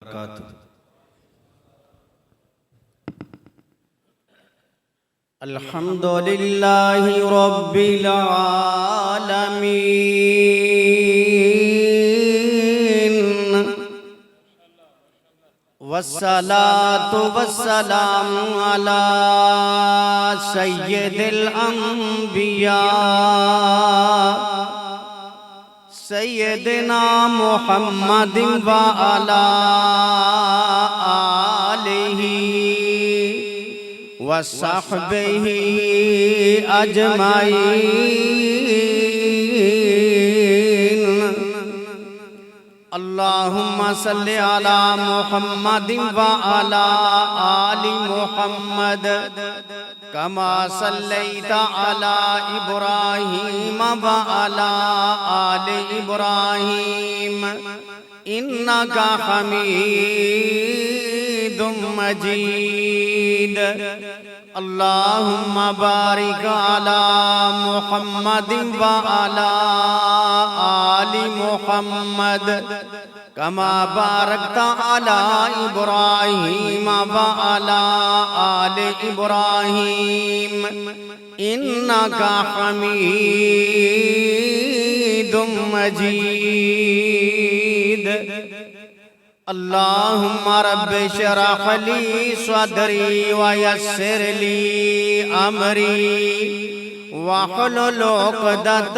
وبرکاتہ۔ الحمدللہ رب العالمین والصلاة والسلام علی سید الانبیاء سیدنا محمد وعلی آلہ وصحبہ اجمعین۔ اللہم صلی علی محمد وعلی آل محمد کما صلیت علی ابراہیم وعلی آل ابراہیم انکا حمید مجید۔ اللہم بارک علی محمد وعلی آل محمد کما بارکت علی ابراہیم وعلی آل ابراہیم انکا حمید مجید۔ اللہم رب اشرح لی صدری ویسر لی امری واحلل عقدۃ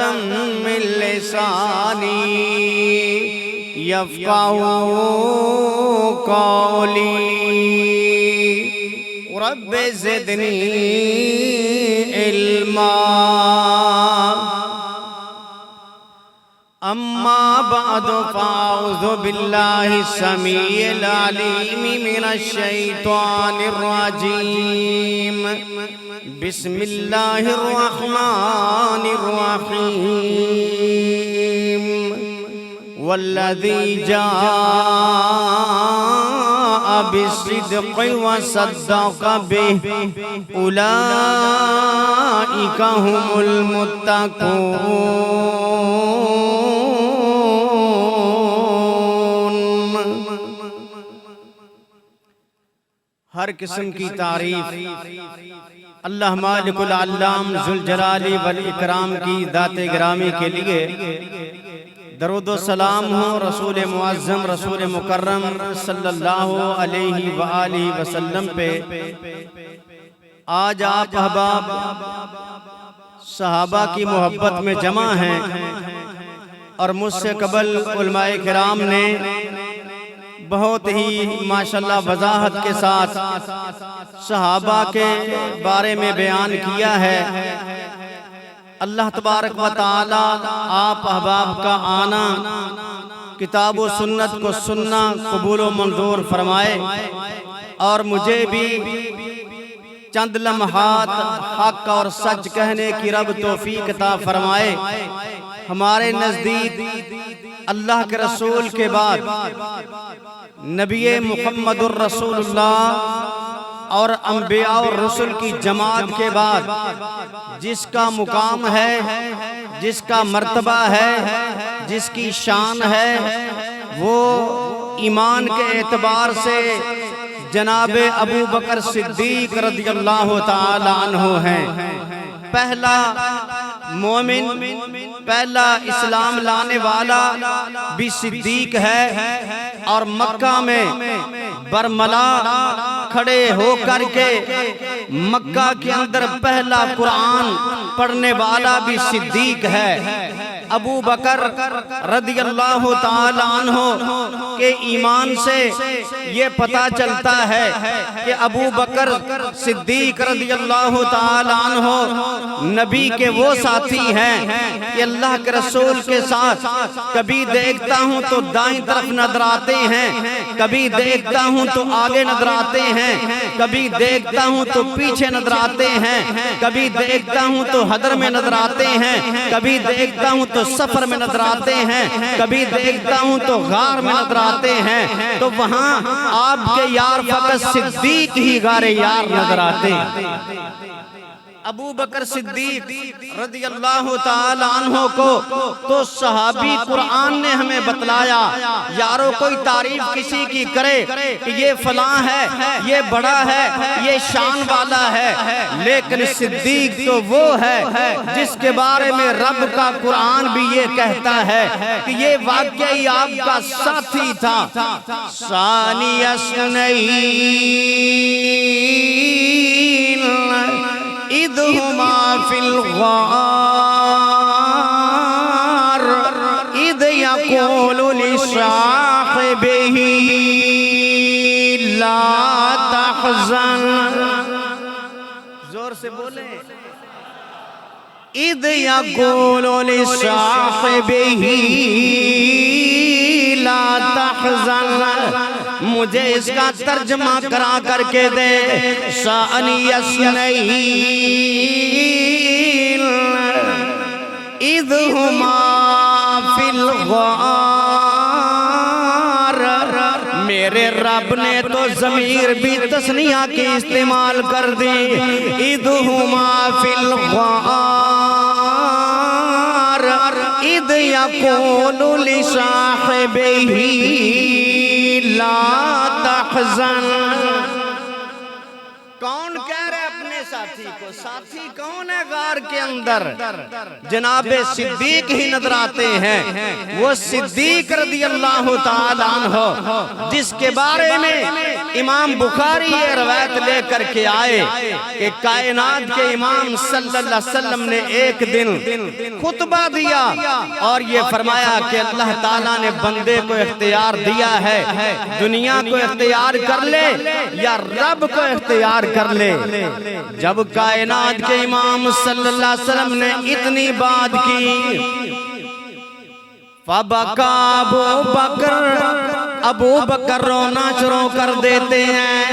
من لسانی یفقہوا قولی۔ رب زدنی علما۔ اما بعد فاعوذ باللہ السمیع العلیم من الشیطان الرجیم۔ بسم اللہ الرحمن الرحیم۔ والذی جاء بالصدق وصدق به اولئک هم المتقون۔ ہر قسم کی تعریف اللہ مالک العلام ذوالجلال والاکرام کی ذات گرامی کے لیے درود و سلام ہو رسول معظم رسول مکرم صلی اللہ علیہ وآلہ وسلم پہ۔ آج آپ احباب صحابہ کی محبت میں جمع ہیں اور مجھ سے قبل علماء کرام نے بہت ہی ماشاءاللہ وضاحت کے ساتھ صحابہ کے بارے میں بیان کیا ہے۔ اللہ تبارک و تعالی آپ احباب کا آنا کتاب و سنت کو سننا قبول و منظور فرمائے اور مجھے بھی چند لمحات حق اور سچ کہنے کی رب توفیق عطا فرمائے۔ ہمارے نزدیک اللہ کے رسول کے بعد نبی محمد الرسول اللہ اور انبیاء اور رسل کی جماعت کے بعد جس کا مقام ہے، جس کا مرتبہ ہے، جس کی شان ہے، وہ ایمان کے اعتبار سے جناب ابو بکر صدیق رضی اللہ تعالی عنہ ہیں۔ پہلا مومن، پہلا اسلام لانے والا بھی صدیق ہے اور مکہ میں برملا کھڑے ہو کر کے مکہ کے اندر پہلا قرآن پڑھنے والا بھی صدیق ہے۔ ابو بکر رضی اللہ تعالی عنہ کے ایمان سے یہ پتہ چلتا ہے کہ ابو بکر صدیق رضی اللہ تعالی عنہ نبی کے وہ ساتھی ہیں کہ اللہ کے رسول کے ساتھ کبھی دیکھتا ہوں تو دائیں طرف نظر آتے ہیں، کبھی دیکھتا ہوں تو آگے نظر آتے ہیں، کبھی دیکھتا ہوں تو پیچھے نظر آتے ہیں، کبھی دیکھتا ہوں تو حضر میں نظر آتے ہیں، کبھی دیکھتا ہوں تو سفر میں نظر آتے ہیں، کبھی دیکھتا ہوں تو غار میں نظر آتے ہیں۔ تو وہاں آپ کے یار فقط صدیق ہی غار یار نظر آتے ہیں۔ ابو بکر صدیق رضی اللہ تعالی عنہ کو تو صحابی قرآن نے ہمیں بتلایا، یارو کوئی تعریف کسی کی کرے کہ یہ فلاں ہے، یہ بڑا ہے، یہ شان والا ہے، لیکن صدیق تو وہ ہے جس کے بارے میں رب کا قرآن بھی یہ کہتا ہے کہ یہ واقعی آپ کا ساتھی تھا۔ ثانی اثنین اذ ہما فی الغار اذ یقول لصاحبہ لا تحزن، زور سے بولیں، اذ یقول لصاحبہ لا تحزن، مجھے اس کا ترجمہ کرا کر کے دے۔ ثانی اثنین اذ ہما فی الغار، میرے رب نے تو ضمیر بھی تثنیہ کی استعمال کر دی۔ اذ ہما فی الغار اذ یقول لصاحبہ لا تحزن، کون کہہ رہے اپنے ساتھی کو؟ ساتھی کون ہے غار کے اندر؟ جناب صدیق ہی نظر آتے ہیں، وہ صدیق رضی اللہ تعالی عنہ جس کے بارے میں امام بخاری یہ روایت لے کر کے آئے کہ کائنات کے امام صلی اللہ علیہ وسلم نے ایک دن خطبہ دیا اور یہ فرمایا کہ اللہ تعالیٰ نے بندے کو اختیار دیا ہے، دنیا کو اختیار کر لے یا رب کو اختیار کر لے۔ جب کائنات کے امام صلی اللہ علیہ وسلم نے اتنی بات کی، فَبَكَى ابو بکر رونا شروع کر دیتے ہیں۔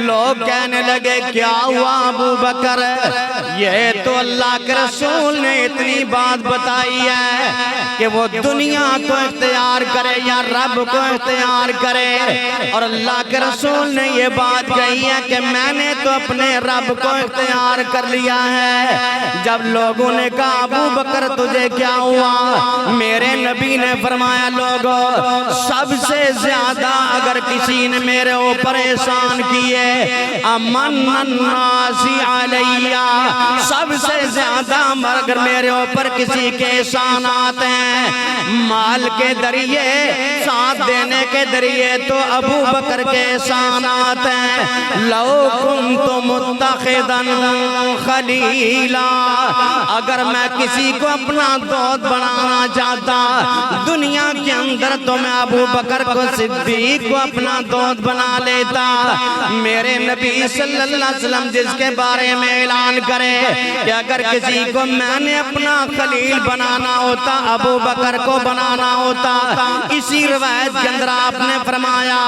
لوگ کہنے لگے کیا ہوا ابو بکر؟ یہ تو اللہ کے رسول نے اتنی بات بتائی ہے کہ وہ دنیا کو اختیار کرے یا رب کو اختیار کرے، اور اللہ کے رسول نے یہ بات کہی ہے کہ میں نے تو اپنے رب کو اختیار کر لیا ہے۔ جب لوگوں نے کہا ابو بکر تجھے کیا ہوا؟ میرے نبی نے فرمایا لوگوں، سب سے زیادہ اگر کسی نے میرے اوپر احسان کیے، امن الناس علیہ، سب سے زیادہ اگر میرے اوپر کسی کے احسانات ہیں مال کے ذریعے، ساتھ دینے کے ذریعے، تو ابو بکر کے احسانات ہیں۔ لو کنت متخذا خلیلا، اگر میں کسی کو اپنا دوست بنانا چاہتا دنیا کے اندر تو میں ابو بکر کو صدیق کو اپنا دوست بنا لیتا۔ میرے نبی صلی اللہ علیہ وسلم جس کے بارے میں اعلان کرے کہ اگر کسی کو میں نے اپنا خلیل بنانا ہوتا ابو بکر کو بنانا ہوتا۔ اسی روایت کے اندر آپ نے فرمایا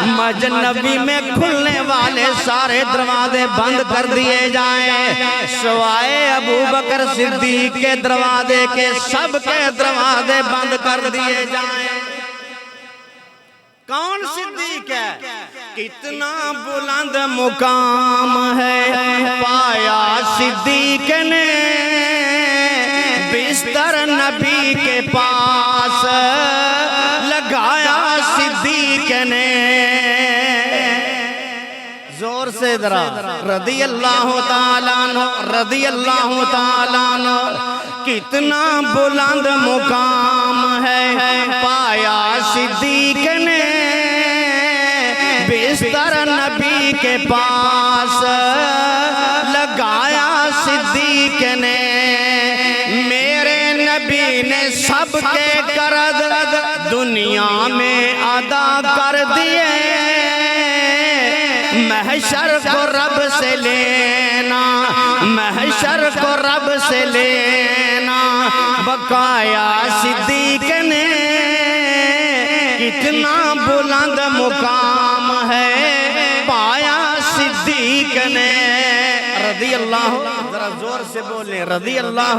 مسجد نبوی میں کھلنے والے سارے دروازے بند کر دیے جائیں سوائے ابو بکر صدیق کے دروازے کے، سب کے دروازے بند کر دیے جائیں۔ کون صدیق ہے؟ کتنا بلند مقام ہے پایا صدیق نے بستر نبی کے پاس لگایا صدیق نے۔ زور سے ذرا رضی اللہ تعالیٰ عنہ، رضی اللہ تعالیٰ عنہ، کتنا بلند مقام ہے پایا صدیق نے بستر نبی کے پاس لگایا صدیق نے۔ میرے نبی نے سب کے قرض دنیا میں ادا کر دیے، محشر کو رب سے لینا، محشر کو رب سے لینا بقایا صدیق نے۔ کتنا بلند مقام ہے پایا صدیق نے، رضی اللہ، ذرا زور سے بولیں رضی اللہ۔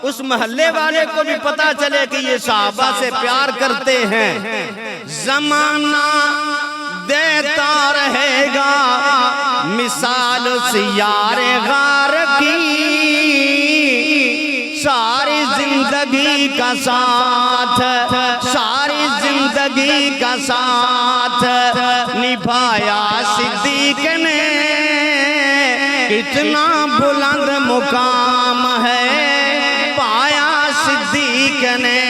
اس محلے والے کو بھی پتا چلے کہ یہ صحابہ سے پیار کرتے ہیں۔ زمانہ دیتا رہے گا مثال سیارے غار کا ساتھ ساری زندگی کا ساتھ نبھایا صدیق نے اتنا بلند مقام ہے پایا صدیق نے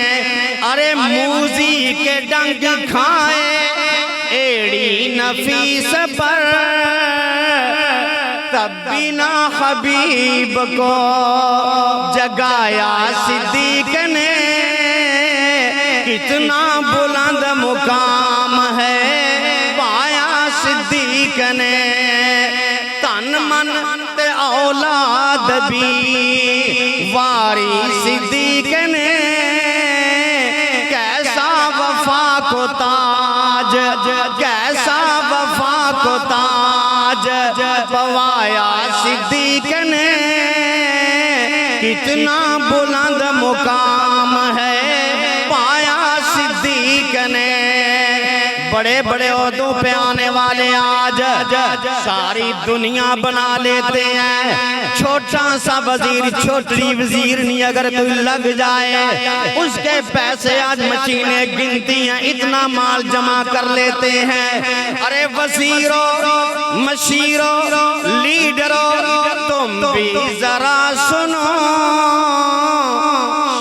ارے موزی کے ڈنگ کھائے ایڑی نفیس پر تب بھی نہ حبیب کو جگایا صدیق نے کتنا بلند مقام ہے پایا صدیق نے تن من تے اولاد بھی واری صدیق نے کیسا وفا کو تاج کیسا وفا کو تاج پوایا صدیق نے کتنا بلند مقام ہے پایا صدیق نے بڑے بڑے عہدوں پہ آنے والے آج ساری دنیا بنا لیتے ہیں چھوٹا سا وزیر چھوٹی وزیر نہیں اگر کوئی لگ جائے اس کے پیسے آج مشینیں گنتی ہیں اتنا مال جمع کر لیتے ہیں ارے وزیروں مشیروں لیڈروں تم بھی ذرا سنو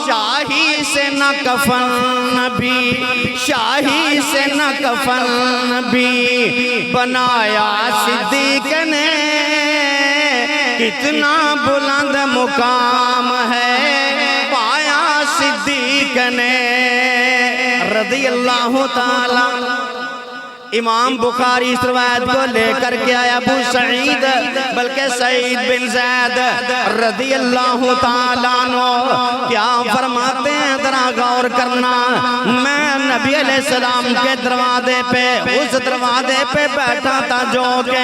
شاہی سے نہ کفن بھی شاہی سے نہ کفن بھی بنایا صدیق نے کتنا بلند مقام ہے پایا صدیق نے رضی اللہ تعالی امام بخاری اس روایت کو لے کر کے آیا ابو سعید بلکہ سعید بن زید رضی اللہ تعالیٰ عنہ کیا فرماتے ہیں ذرا غور کرنا میں نبی علیہ السلام کے دروازے پہ اس دروازے پہ بیٹھا تھا جو کہ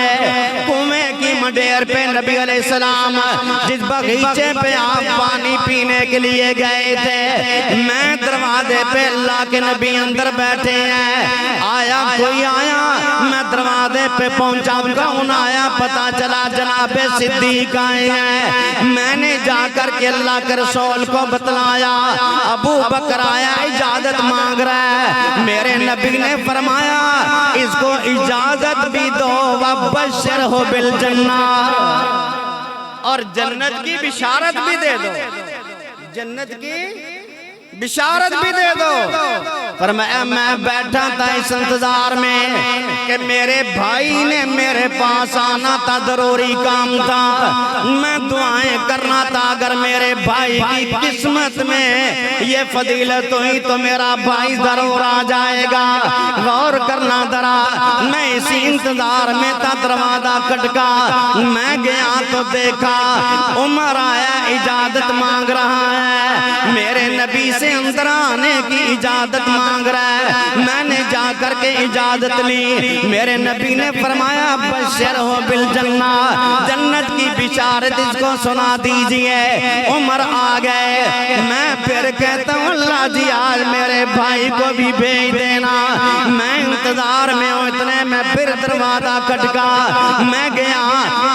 کنویں کی مڈیر پہ نبی علیہ السلام جس باغیچے پہ آپ پانی پینے کے لیے گئے تھے میں دروازے پہ اللہ کے نبی اندر بیٹھے ہیں آیا کوئی آیا میں دروازے پہ پہنچا کون آیا پتا چلا جناب صدیق آئے ہیں میں نے جا کر کے اللہ کے رسول کو بتلایا ابو بکر آیا اجازت مانگ رہا ہے میرے نبی نے فرمایا اس کو اجازت بھی دو وبشرہ بالجنہ اور جنت کی بشارت بھی دے دو جنت کی بشارت بھی دے دو فرمایا میں بیٹھا تھا اس انتظار میں کہ میرے بھائی نے میرے پاس آنا تھا ضروری کام تھا میں دعائیں کرنا تھا اگر میرے بھائی کی قسمت میں یہ فضیلت ہوئی تو میرا بھائی ضرور آ جائے گا غور کرنا ذرا میں اسی انتظار میں تھا دروازہ کھٹکا میں گیا تو دیکھا عمر آیا اجازت مانگ رہا ہے میرے نبی سے اندر آنے کی اجازت مانگ رہا ہے میں نے جا کر کے اجازت لی میرے نبی نے فرمایا بشرہ بالجنہ جنت کی بشارت اس کو سنا دیجئے عمر آ گئے میں پھر کہتا ہوں اللہ جی آج میرے بھائی کو بھی بھیج دینا میں انتظار میں ہوں اتنے میں پھر دروازہ کھٹکا میں گیا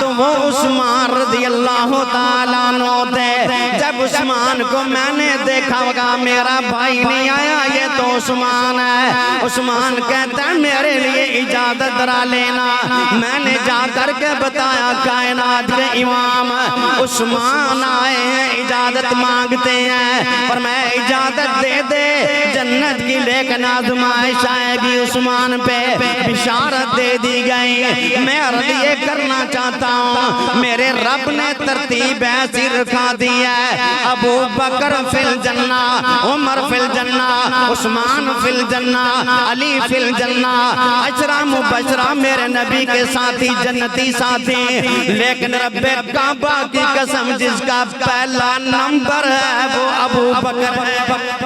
تو وہ عثمان رضی اللہ تعالیٰ عنہ تھے جب عثمان کو میں نے دیکھا ہوگا میرا بھائی نہیں آیا یہ تو عثمان ہے عثمان کہتا ہے میرے لیے اجازت ذرا لینا میں نے جا کر کے بتایا کائنات کے امام عثمان آئے ہیں اجازت مانگتے ہیں پر میں اجازت دے دے جنت کی لیکن آزمائش آئے گی عثمان پہ بشارت دے دی گئی میں عرض یہ کرنا چاہتا ہوں میرے رب نے ترتیب ایسی رکھا دی ہے ابو بکر فی الجنہ عمر فی الجنہ عثمان فی الجنہ علی فی الجنہ عشرہ مبشرہ میرے نبی کے ساتھی جنتی ساتھی لیکن رب کعبہ کی قسم جس کا پہلا نمبر ہے وہ ابو بکر ہے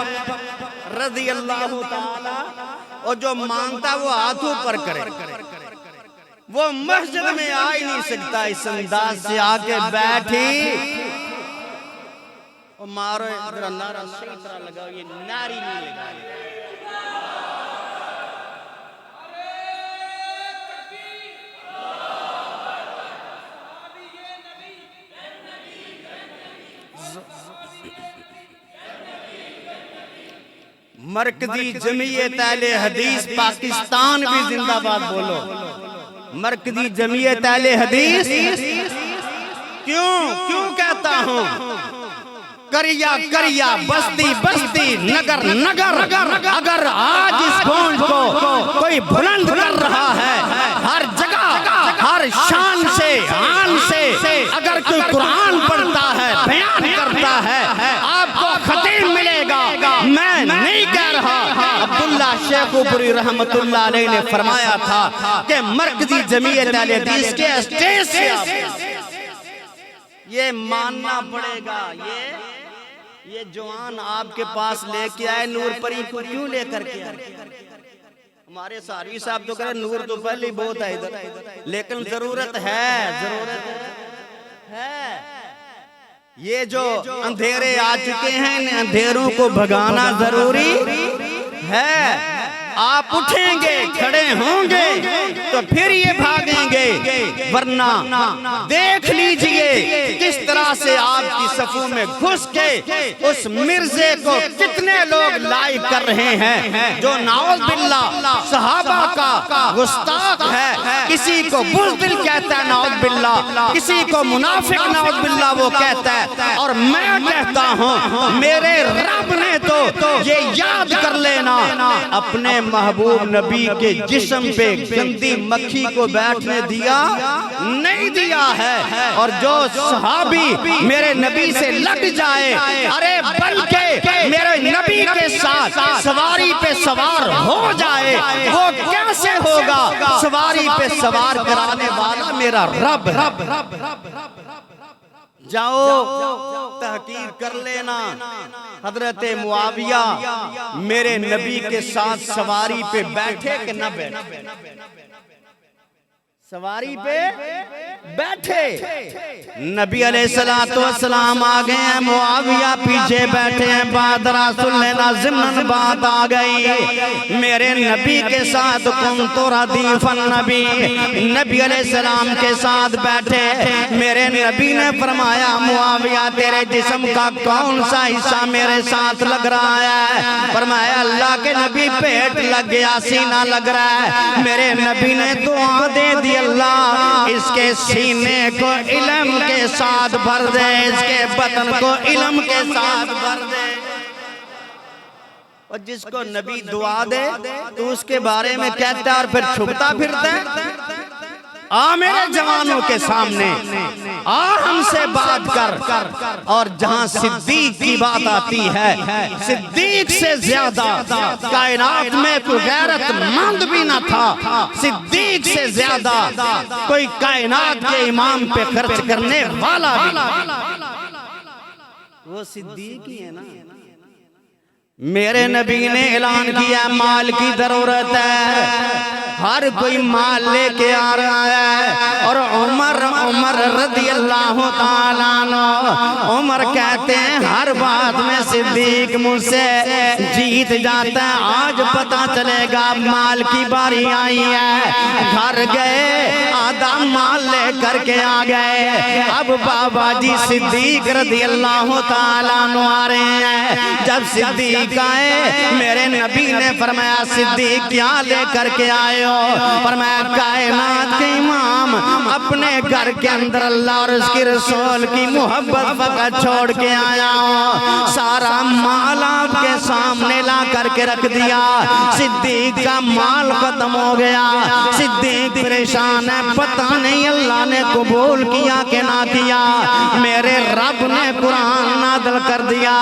رضی اللہ تعالی اور جو مانگتا وہ ہاتھوں پر کرے وہ مسجد میں آ ہی نہیں سکتا اس انداز سے آکے بیٹھی اور مارو ادھر نعرہ صحیح طرح لگاؤ یہ ناری نہیں لگائی مرکزی جمعیت اہل حدیث پاکستان بھی زندہ باد بولو. مرکزی جمعیت اہل حدیث کیوں کہتا ہوں؟ کریا کریا بستی بستی نگر نگر اگر آج اس گونج کو کوئی بلند کر رہا ہے، ہر جگہ ہر شان سے آن سے اگر کوئی قرآن پڑھتا ہے، بیان کرتا ہے، آپ کو خطیب ملے گا. میں نہیں کہہ رہا. عبداللہ شیخ اوپری رحمت اللہ علیہ نے فرمایا تھا کہ مرکزی جمعیت اہل حدیث کے اسٹیج سے یہ ماننا پڑے گا. یہ جوان آپ کے پاس لے کے آئے، نور پری کو کیوں لے کر کے آئے؟ ہمارے ساروی صاحب تو کہہ رہے نور تو پہلے ہی بہت ہے ادھر، لیکن ضرورت ہے. یہ جو اندھیرے آ چکے ہیں، ان اندھیروں کو بھگانا ضروری ہے. آپ اٹھیں گے، کھڑے ہوں گے تو پھر یہ بھاگیں گے. ورنہ دیکھ لیجئے کس طرح سے آپ کی صفوں میں گھس کے اس مرزے کو کتنے لوگ لائک کر رہے ہیں جو نعوذ باللہ صحابہ کا گستاخ ہے. کسی کو بزدل کہتا ہے نعوذ باللہ، کسی کو منافق نعوذ باللہ وہ کہتا ہے. اور میں کہتا ہوں میرے رب نے تو یہ یاد کر لینا، اپنے محبوب نبی کے جسم پہ گندی مکھی کو بیٹھنے دیا نہیں دیا ہے. اور جو صحابی میرے نبی سے لگ جائے، ارے بلکہ میرے نبی کے ساتھ سواری پہ سوار ہو جائے، وہ کیسے ہوگا؟ سواری پہ سوار کرانے والا میرا رب. جاؤ تحقیق کر لینا. حضرت معاویہ میرے نبی کے ساتھ سواری پہ بیٹھے کہ نہ بیٹھے؟ سواری پہ بیٹھے. نبی علیہ السلام آ گئے ہیں، معاویہ پیچھے بیٹھے ہیں. بعد رسول لینا ضمن بات آ گئی، میرے نبی کے ساتھ کنت ردیف النبی، نبی علیہ السلام کے ساتھ بیٹھے. میرے نبی نے فرمایا معاویہ تیرے جسم کا کون سا حصہ میرے ساتھ لگ رہا ہے؟ فرمایا اللہ کے نبی پیٹ لگ گیا، سینہ لگ رہا ہے. میرے نبی نے دعا دے دی، اللہ اس کے سینے کو علم کے ساتھ بھر دے، اس کے بدن کو علم کے ساتھ بھر دے. اور جس کو نبی دعا دے تو اس کے بارے میں کہتا ہے اور پھر چھپتا پھرتا ہے. آ میرے جوانوں کے سامنے، آ ہم سے بات کر. اور جہاں صدیق کی بات آتی ہے، صدیق سے زیادہ کائنات میں کوئی غیرت مند بھی نہ تھا، صدیق سے زیادہ کوئی کائنات کے امام پہ خرچ کرنے والا بھی. وہ صدیق ہی ہے نا. میرے نبی نے اعلان کیا مال کی ضرورت ہے، ہر کوئی مال لے کے آ رہا ہے. اور عمر رضی اللہ تعالیٰ عنہ، عمر کہتے ہیں ہر بات میں صدیق مجھ سے جیت جاتا ہے. آج پتہ چلے گا مال کی باری آئی ہے. گھر گئے، آدھا مال لے کر کے آ گئے. اب بابا جی صدیق رضی اللہ تعالیٰ عنہ آ رہے ہیں. جب صدیق آئے، میرے نبی نے فرمایا صدیق کیا لے کر کے آئے ہو؟ فرمایا کائنات کے امام اپنے گھر کے اندر اللہ اور اس کی رسول کی محبت فقط چھوڑ کے آیا ہوں. سارا مال آپ کے سامنے لا کر کے رکھ دیا. صدیق کا مال ختم ہو گیا. صدیق پریشان ہے، پتہ نہیں اللہ نے قبول کیا کہ نہ کیا. میرے رب نے قرآن نازل کر دیا.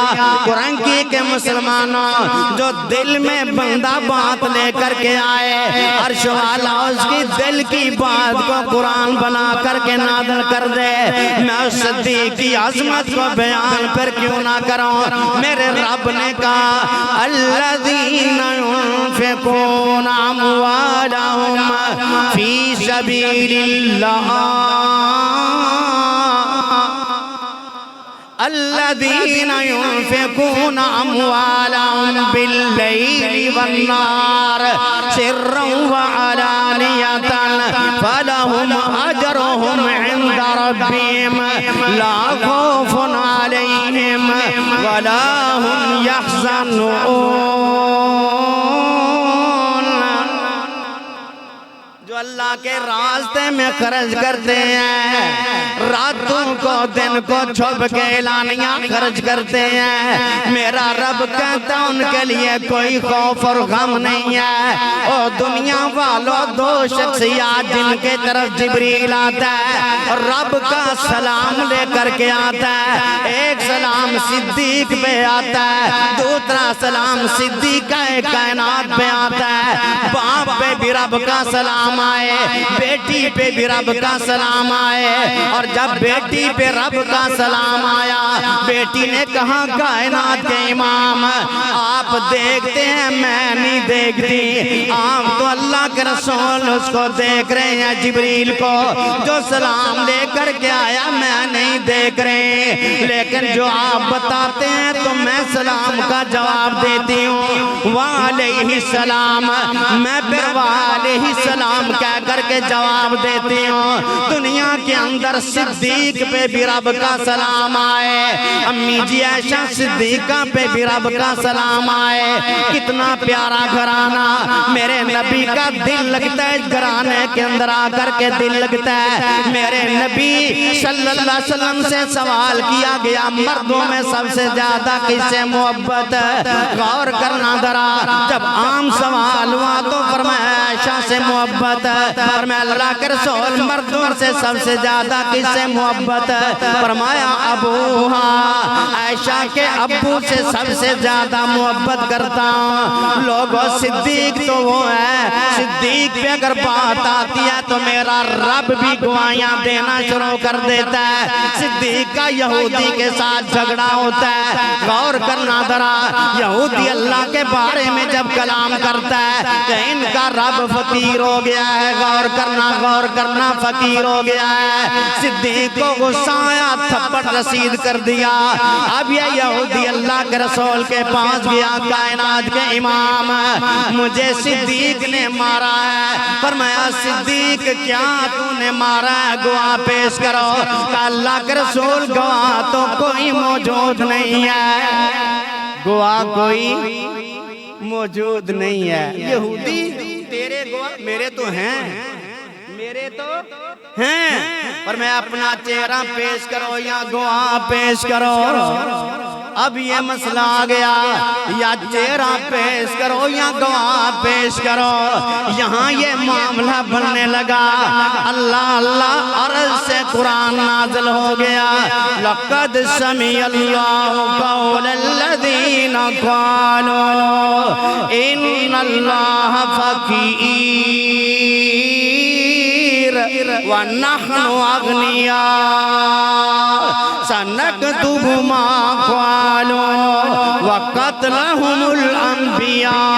قرآن کی کہ مسلمانوں جو دل میں بندہ بات لے کر کے آئے، عرش والا اس کی دل کی بات کو قرآن بنا کر کے نازل کر دے. میں اس صدیق کی عظمت کو بیان پر کیوں نہ کروں؟ میرے رب نے کہا الذین ينفقون اموالهم فی سبیل اللہ، الذین ينفقون اموالهم باللیل والنار سرا وعلانیة فلهم اجرهم عند ربهم لا خوف علیہم ولا هم يحزنون. جو اللہ کے راستے میں خرچ کرتے ہیں، راتوں کو دن کو چھپ کے اعلانیاں خرچ کرتے ہیں، میرا رب کہتا ان کے لیے کوئی خوف اور غم نہیں ہے۔ او دنیا والوں، دو شخصیات جن کے طرف جبریل آتا ہے، رب کا سلام لے کر کے آتا ہے، ایک سلام صدیق پہ آتا ہے، دوسرا سلام صدیق کائنات پہ آتا ہے۔ باپ پہ بھی رب کا سلام آئے، بیٹی پہ بھی رب کا سلام آئے، اور جب بیٹی پہ رب کا سلام آیا، بیٹی نے کہا کائنات کے امام آپ دیکھتے ہیں میں نہیں دیکھتی، آپ تو اللہ کے رسول اس کو دیکھ رہے ہیں، جبریل کو جو سلام لے کر کے آیا میں نہیں دیکھ رہے، لیکن جو آپ بتاتے ہیں تو میں سلام کا جواب دیتی ہوں، وعلیہ السلام، میں پھر وعلیہ السلام کہہ کر کے جواب دیتی ہوں۔ دنیا کے اندر صدیق پہ بھی رب کا سلام آئے، امی جی عائشہ صدیقہ پہ بھی رب کا سلام آئے، کتنا پیارا گھرانہ، میرے نبی کا دل لگتا ہے اس گھرانے کے اندر آ کر کے دل لگتا ہے۔ میرے نبی صلی اللہ علیہ وسلم سے سوال کیا گیا مردوں میں سب سے زیادہ کس سے محبت ہے؟ غور کرنا ذرا، جب عام سوال ہوا تو فرمایا عائشہ سے محبت ہے، فرمایا اللہ کے رسول مردوں سے سب سے زیادہ کس سے محبت ہے؟ فرمایا ابوہا، عائشہ کے ابو سے سب سے زیادہ محبت کرتا ہوں۔ لوگوں صدیق تو وہ ہے، صدیق پہ اگر بات آتی ہے تو میرا رب بھی گواہیاں دینا شروع کر دیتا ہے۔ صدیق کا یہودی کے ساتھ جھگڑا ہوتا ہے، غور کرنا ذرا، یہودی اللہ کے بارے میں جب کلام کرتا ہے کہ ان کا رب فقیر ہو گیا ہے، غور کرنا فقیر ہو گیا ہے، صدیق کو غصہ آیا، تھپڑ رسید کر دیا۔ اب یہ یہودی اللہ کے رسول کے پاس گیا، کائنات کے امام مجھے صدیق نے مارا ہے، فرمایا صدیق کیا تو نے مارا ہے؟ گواہ پیش کرو۔ کہ اللہ کے رسول گواہ تو کوئی موجود نہیں ہے، گواہ کوئی موجود نہیں ہے۔ یہودی تیرے گواہ میرے تو ہیں، میرے تو ہیں، پر میں اپنا چہرہ پیش کرو یا گواہ پیش کرو۔ اب یہ مسئلہ آ گیا، یا چہرہ پیش کرو یا گواہ پیش کرو۔ یہاں یہ معاملہ بننے لگا، اللہ اللہ عرض سے قرآن نازل ہو گیا، لقد سمع اللہ قول الذین قالوا ان اللہ فقیر وَنَحْنُ أَغْنِيَاءُ سَنَكْتُبُ مَا قَالُوا وَقَتْلَهُمُ الْأَنْبِيَاءَ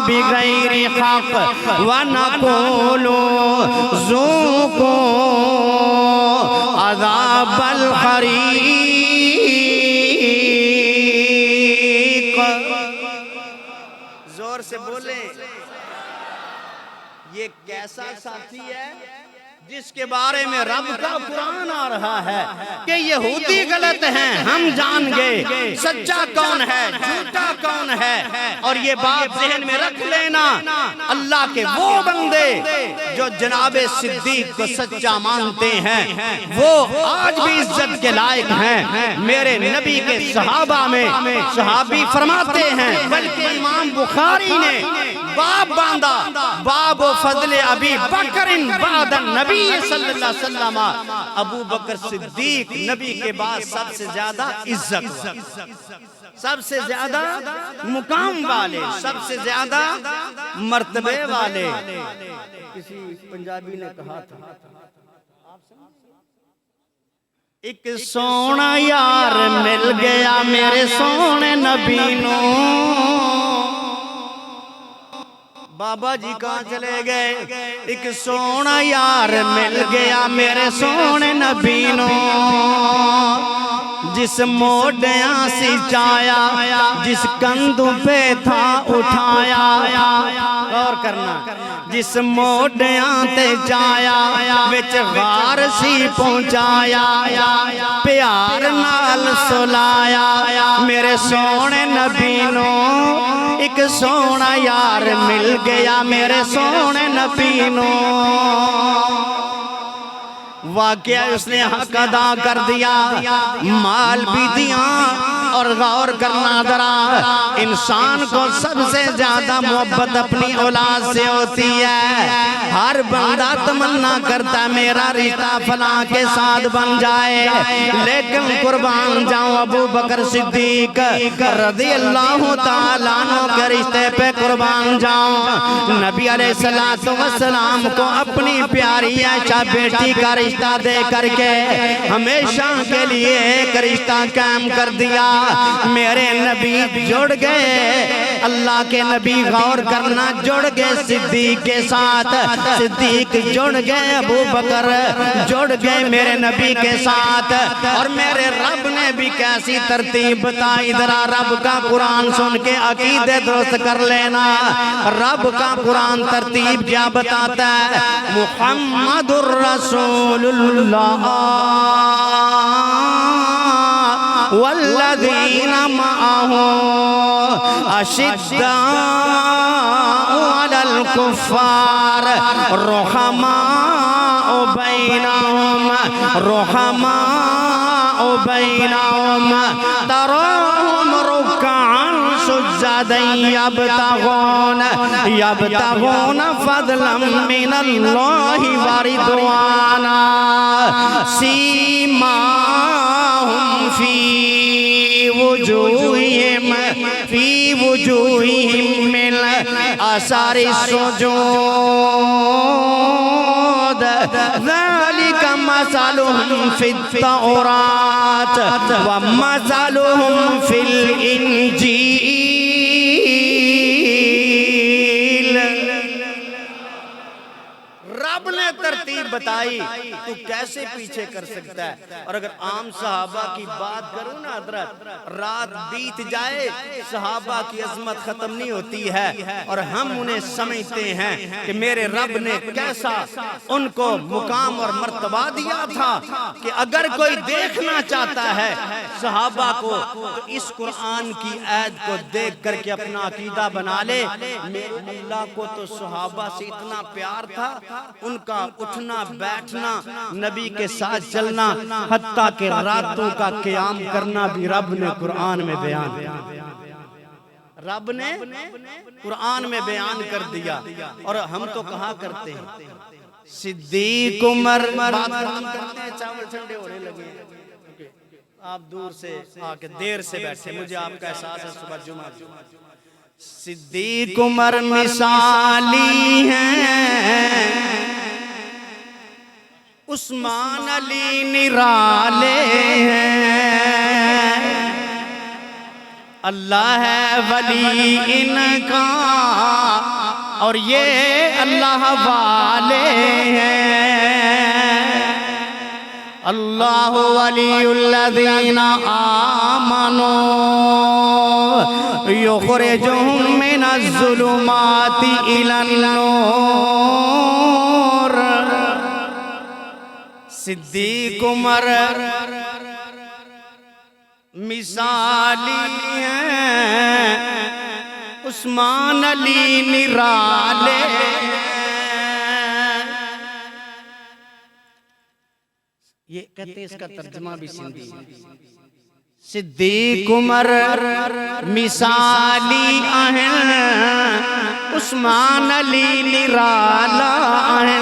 بِغَيْرِ حَقٍّ وَنَقُولُ ذُوقُوا عَذَابَ الْحَرِيقِ۔ زور سے بولیں، یہ کیسا ساتھی ہے جس کے بارے میں رب کا قرآن آ رہا ہے کہ یہودی غلط ہیں، ہم جان گئے سچا کون ہے جھوٹا کون ہے۔ اور یہ بات ذہن میں رکھ لینا، اللہ کے وہ بندے جو جناب صدیق کو سچا مانتے ہیں وہ آج بھی عزت کے لائق ہیں۔ میرے نبی کے صحابہ میں صحابی فرماتے ہیں، بلکہ امام بخاری نے باب باندھا، باب فضل ابی بکر بعد النبی صلی اللہ علیہ وسلم، ابو بکر صدیق نبی کے بعد سب سے زیادہ عزت، سب سے زیادہ مقام والے، سب سے زیادہ مرتبے والے۔ کسی پنجابی نے کہا تھا، ایک سونا یار مل گیا میرے سونے نبی نو۔ بابا جی کہاں چلے گئے؟ ایک سونا یار مل گیا میرے سونے نبی نو، جس موڈیاں سی چایا جس کندھوں پہ تھا اٹھایا۔ غور کرنا، جس موڈیاں تے جایا وچ غار سی پہنچایا، پیار نال سلایا میرے سونے نبی نو۔ ایک کہ سونا یار مل گیا میرے سونے نبی نو واقعہ اس نے حق ادا کر دیا مال بھی دیا اور غور کرنا ذرا انسان کو سب سے زیادہ محبت اپنی اولاد سے ہوتی ہے ہر بندہ تمنا کرتا ہے میرا رشتہ فلاں کے ساتھ بن جائے لیکن قربان جاؤں ابو بکر صدیق رضی اللہ تعالیٰ عنہ کے رشتے پہ قربان جاؤں نبی علیہ السلام کو اپنی پیاری عائشہ بیٹی کا رشتہ دے کر کے ہمیشہ کے لیے ایک رشتہ قائم کر دیا میرے نبی جڑ گئے اللہ کے نبی غور کرنا جڑ گئے صدیق کے ساتھ صدیق جڑ گئے ابو بکر جڑ گئے میرے نبی کے ساتھ اور میرے رب نے بھی کیسی ترتیب بتائی ذرا رب کا قرآن سن کے عقیدے درست کر لینا رب کا قرآن ترتیب کیا بتاتا ہے محمد الرسول اللہ والذین معه اشداء علی الکفار رحماء بینہم تراہم رکعا سجدا یبتغون فضلا من اللہ ورضوانا سیماہم فی وجوہہم من آثار السجود ذالک مثلہم فی التوراۃ ومثلہم فی الانجیل رب نے ترتیب بتائی تو کیسے پیچھے کر سکتا ہے اور اگر عام صحابہ کی بات کروں نا حضرت رات بیت جائے صحابہ کی عظمت ختم نہیں ہوتی ہے اور ہم انہیں سمجھتے ہیں کہ میرے رب نے کیسا ان کو مقام اور مرتبہ دیا تھا کہ اگر کوئی دیکھنا چاہتا ہے صحابہ کو تو اس قرآن کی آیت کو دیکھ کر کے اپنا عقیدہ بنا لے میرے اللہ کو تو صحابہ سے اتنا پیار تھا ان کا اٹھنا بیٹھنا نبی کے ساتھ چلنا حتیٰ کہ راتوں کا قیام کرنا بھی رب نے قرآن میں بیان کر دیا اور ہم تو کہا کرتے ہیں صدیق عمر بات ختم کرتے ہیں چاول ٹھنڈے ہونے لگے آپ دور سے آ کے دیر سے بیٹھے مجھے آپ کا احساس ہے صبح جمعہ صدیق عمر مثالی ہیں عثمان علی نرالے ہیں اللہ ہے ولی ان کا اور یہ اللہ والے ہیں اللہ ولی الذین آمنوا یخرجہم من الظلمات الی النور صدیق عمر مثالی ہیں عثمان علی نرالے یہ کہتے ہیں اس کا ترجمہ بھی سندھی ہے صدیق عمر مثالی ہیں عثمان علی نرالا ہیں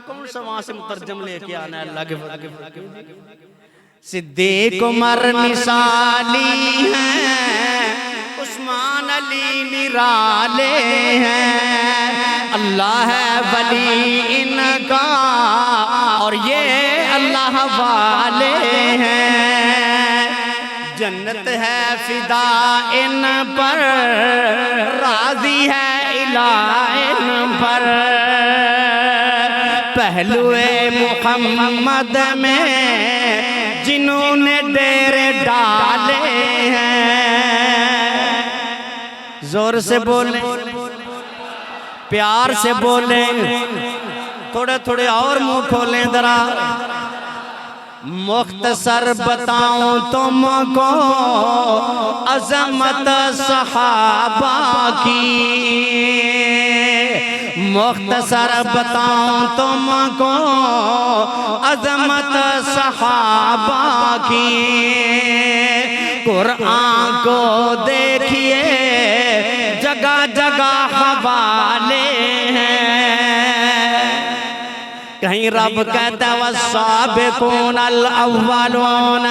کون سا وہاں سے مترجم لے کے آنا ہے اللہ کے صدیق عمر مثالی ہیں عثمان علی نرالے ہیں اللہ ہے ولی ان کا اور یہ اللہ والے ہیں جنت ہے فدا ان پر راضی ہے الہ ان پر پہلوے محمد میں جنہوں نے ڈیرے ڈالے ہیں زور سے بولیں پیار سے بولیں تھوڑے تھوڑے اور منہ کھولیں ذرا مختصر بتاؤں تم کو عظمت صحابہ کی، مختصر بتاؤں تم کو عظمت صحابہ کی، قرآن کو دیکھیے جگہ جگہ حوالے ہیں، کہیں رب کہتا ہے والسابقون الاولون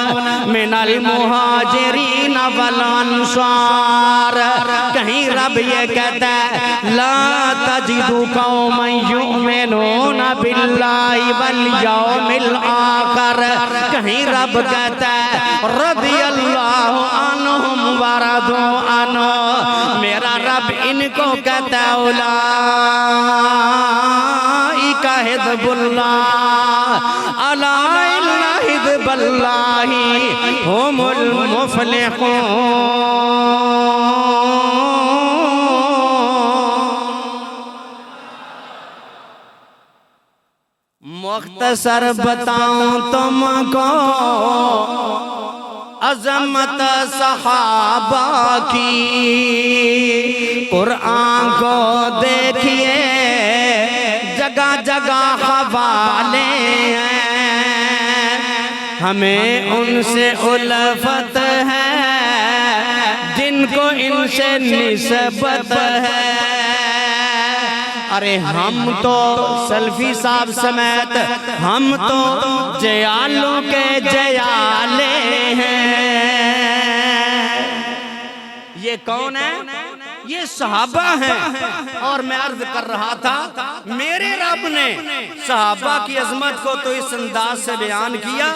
من المہاجرین والانصار، کہیں رب یہ کہتا ہے لا تجد قوما یؤمنون باللہ والیوم الآخر، کہیں رب کہتا ہے رضی اللہ عنہم ورضوا عنہ، میرا رب ان کو کہتا ہے اولئک حزب اللہ الا ان حزب اللہ هم المفلحون۔ مختصر بتاؤں تم کو عظمت صحابہ کی، قرآن کو دیکھیے جگہ جگہ حوالے ہیں، ہمیں ان سے الفت ہے جن کو ان سے نسبت ہے، ارے ہم تو سلفی صاحب سمیت ہم تو جیالوں کے جیالے ہیں۔ یہ کون ہے؟ یہ صحابہ ہیں، اور میں عرض کر رہا تھا میرے رب نے صحابہ کی عظمت کو تو اس انداز سے بیان کیا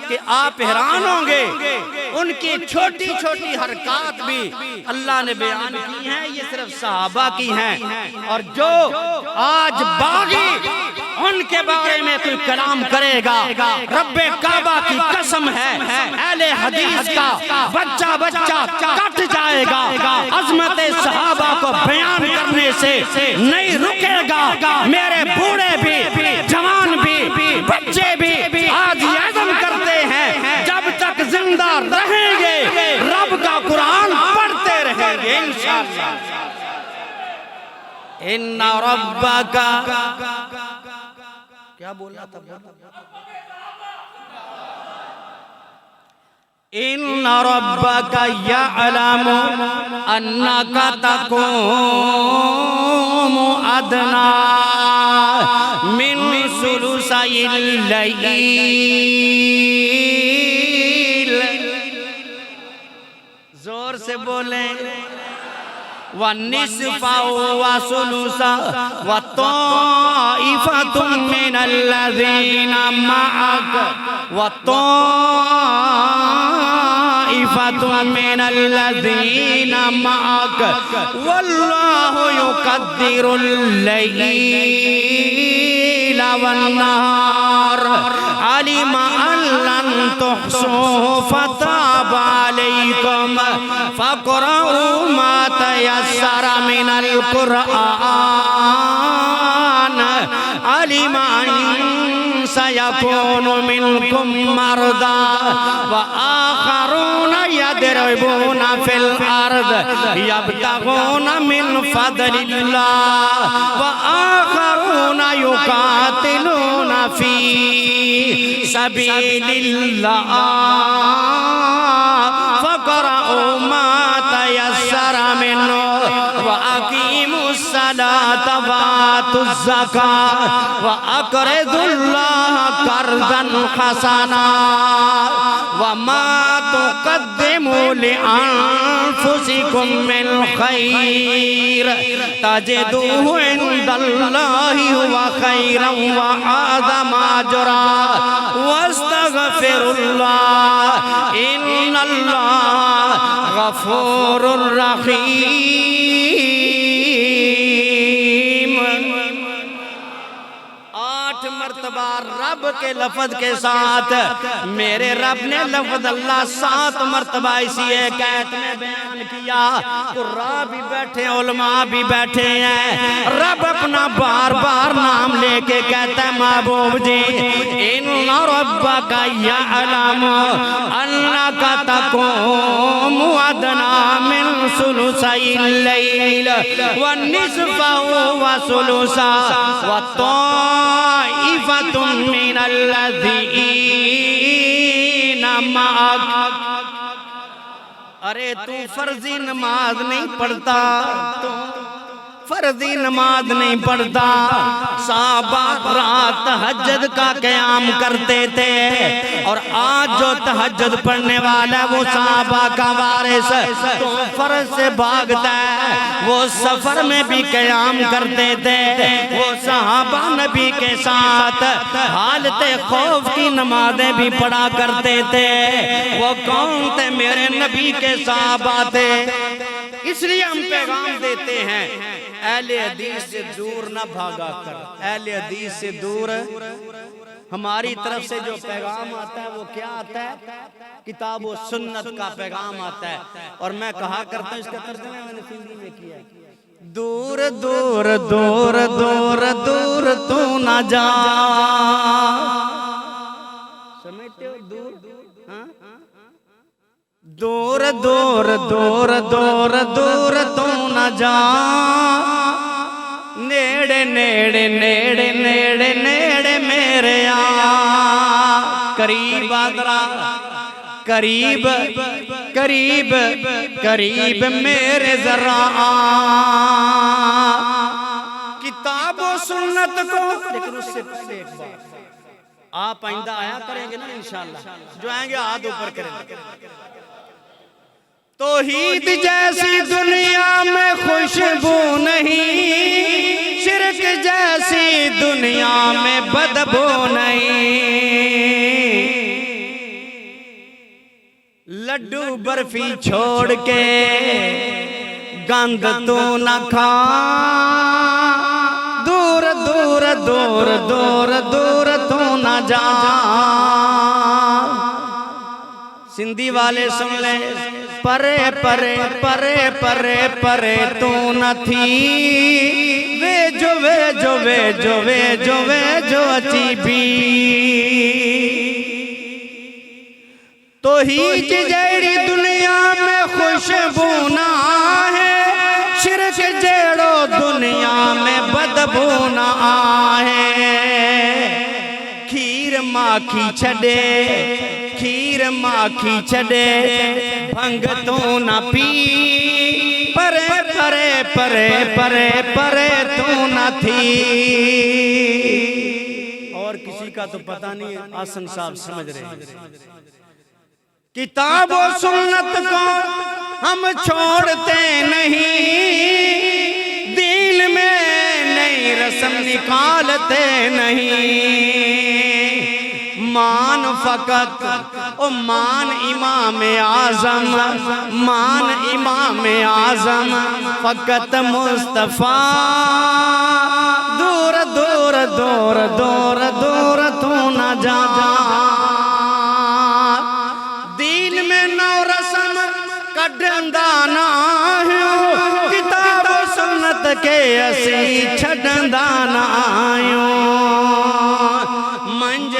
کہ آپ حیران ہوں گے، ان کی چھوٹی چھوٹی حرکات بھی اللہ نے بیان کی ہیں، یہ صرف صحابہ کی ہیں، اور جو آج باغی ان کے بارے میں کوئی کلام کرے گا، رب کعبہ کی قسم ہے اہل حدیث کا بچہ بچہ کٹ جائے گا، عظمت صحابہ کو بیان کرنے سے نہیں رکے گا، میرے بوڑھے بھی جوان بھی بچے بھی آج یہ عزم کرتے ہیں جب تک زندہ رہیں گے رب کا قرآن پڑھتے رہیں گے انشاءاللہ۔ ان ربک کیا بولا تھا؟ ان ربک یعلم انک تقوم ادنی من ثلثی اللیل، زور سے بولیں، وَالنِّصْفَ وَثُلُثَ وَطَائِفَةٌ مِّنَ الَّذِينَ مَعَكَ وَطَائِفَةٌ مِّنَ الَّذِينَ مَعَكَ وَاللَّهُ يُقَدِّرُ اللَّيْلَ وَالنَّهَارَ عَلِمَ أَن لَّن تُحْصُوهُ فَتَابَ عَلَيْكُمْ فَاقْرَؤُوا مَا تَيَسَّرَ مِنَ الْقُرْآنِ عَلِمَ أَن سَيَكُونُ مِنكُم مَّرْضَىٰ وَآخَرُونَ يَضْرِبُونَ فِي الْأَرْضِ يَبْتَغُونَ مِن فَضْلِ اللَّهِ وَآخَرُونَ يُقَاتِلُونَ فِي سَبِيلِ اللَّهِ فَاقْرَؤُوا مَا تَيَسَّرَ مِنْهُ وَأَقِيمُوا الصَّلَاةَ وَآتُوا الزَّكَاةَ وَأَقْرِضُوا اللَّهَ قَرْضًا حَسَنًا وَمَا تُقَدِّمُوا لِأَنفُسِكُم مِّنْ خَيْرٍ تَجِدُوهُ عِندَ اللَّهِ هُوَ خَيْرًا وَأَعْظَمَ أَجْرًا وَاسْتَغْفِرُوا اللَّهَ إِنَّ اللَّهَ غَفُورٌ رَحِيمٌ۔ 8 مرتبہ رب کے لفظ کے ساتھ میرے رب نے لفظ اللہ 7 مرتبہ اسی ایک آیت میں بیان بیان کیا، قرآن بھی بیٹھے علماء بھی بیٹھے ہیں، رب اپنا بار بار نام لے کے کہتا ہے محبوب جی ان ربک یعلم انک تقوم ادنی من ثلثی اللیل ونصفہ وثلثہ وطائفۃ من الذین معک۔ ارے تو فرضی نماز نہیں پڑھتا، تو فرضی نماز نہیں پڑھتا، صحابہ رات تہجد کا قیام کرتے تھے، اور آج جو تہجد پڑھنے والا ہے وہ صحابہ کا وارث، تو فرض سے بھاگتا ہے، وہ سفر میں بھی قیام کرتے تھے، وہ صحابہ نبی کے ساتھ حالت خوف کی نمازیں بھی پڑھا کرتے تھے۔ وہ کون تھے؟ میرے نبی کے صحابہ تھے۔ اس لیے ہم پیغام دیتے ہیں اہل حدیث سے دور نہ بھاگا کر، اہل حدیث سے دور۔ ہماری طرف سے جو پیغام آتا ہے وہ کیا آتا ہے؟ کتاب و سنت کا پیغام آتا ہے، اور میں کہا کرتا ہوں، اس کا ترجمہ میں نے ہندی میں کیا ہے، دور دور دور دور دور تو نہ جا۔ سمجھتے ہو؟ دور دور دور دور دور دور تو نہ جا، نیڑے نیڑے نیڑے نیڑے نیڑے میرے آ، قریب آدرا قریب قریب قریب میرے ذرا آ۔ کتاب و سنت کو، لیکن اس سے پہلے ایک بات، آپ آئندہ آیا کریں گے نا انشاءاللہ، جو آئیں گے ہاتھ اوپر کریں گے۔ توحید جیسی دنیا میں خوشبو نہیں، شرک جیسی دنیا میں بدبو نہیں، لڈو برفی چھوڑ کے گند تو نہ کھا، دور دور دور دور دور تو نہ جا۔ سندھی والے سن لیں، پرے پرے پرے پرے پرے تو نہ تھی، Viejo Viejo Viejo Viejo Viejo اچی بھی، توحید جیڑی دنیا میں خوشبو نہ ہے، شرک جیڑو دنیا میں بدبو نہ آئے، کھیر ماکھی چھڑے کھیر ماکھی چھڑے بھنگ تو نہ پی، پرے پرے پرے پرے پرے تو نہ تھی۔ اور کسی کا تو پتہ نہیں ہے، آسن صاحب سمجھ رہے ہیں۔ کتاب و سنت کو ہم چھوڑتے نہیں، دین میں نئی رسم نکالتے نہیں، مان فقط او مان امام اعظم، مان امام اعظم فقط مصطفیٰ، دور دور دور دور دور تو نہ جا، دین میں نو رسم کڈندا نہ آیوں، کتاب و سنت کے اسی چھڈندا نہ آیوں، منج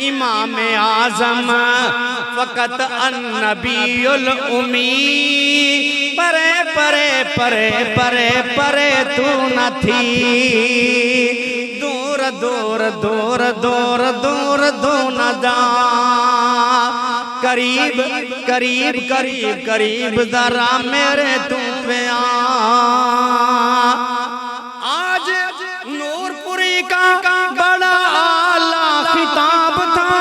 امام اعظم فقط النبی الامی، پرے پرے پرے پرے پرے تو نہ تھی، دور دور دور دور دور دو نہ جا، قریب قریب قریب قریب ذرا میرے تو پہ آ۔ آج نور پوری کا بڑا اعلیٰ خطاب تھا،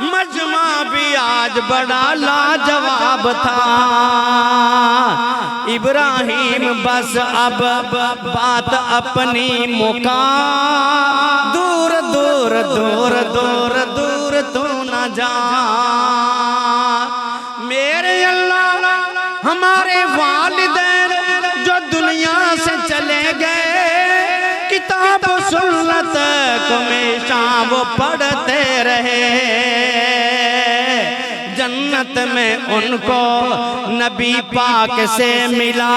مجمع بھی آج بڑا لاجواب تھا، ابراہیم بس اب بات اپنی مکا، دور دور دور دور دور تو نہ جا، میرے اللہ ہمارے والدین جو دنیا سے چلے گئے، کتاب و سنت کو ہمیشہ وہ پڑھتے رہے، جنت جنت میں ان کو نبی پاک سے ملا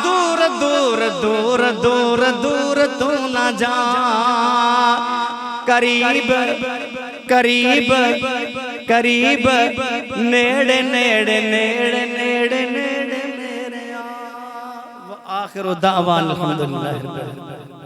دور دور دور دور دور تو نہ جا قریب قریب قریب نیڑے نیڑے نیڑے نیڑے نیڑے آخر دعوان الحمدللہ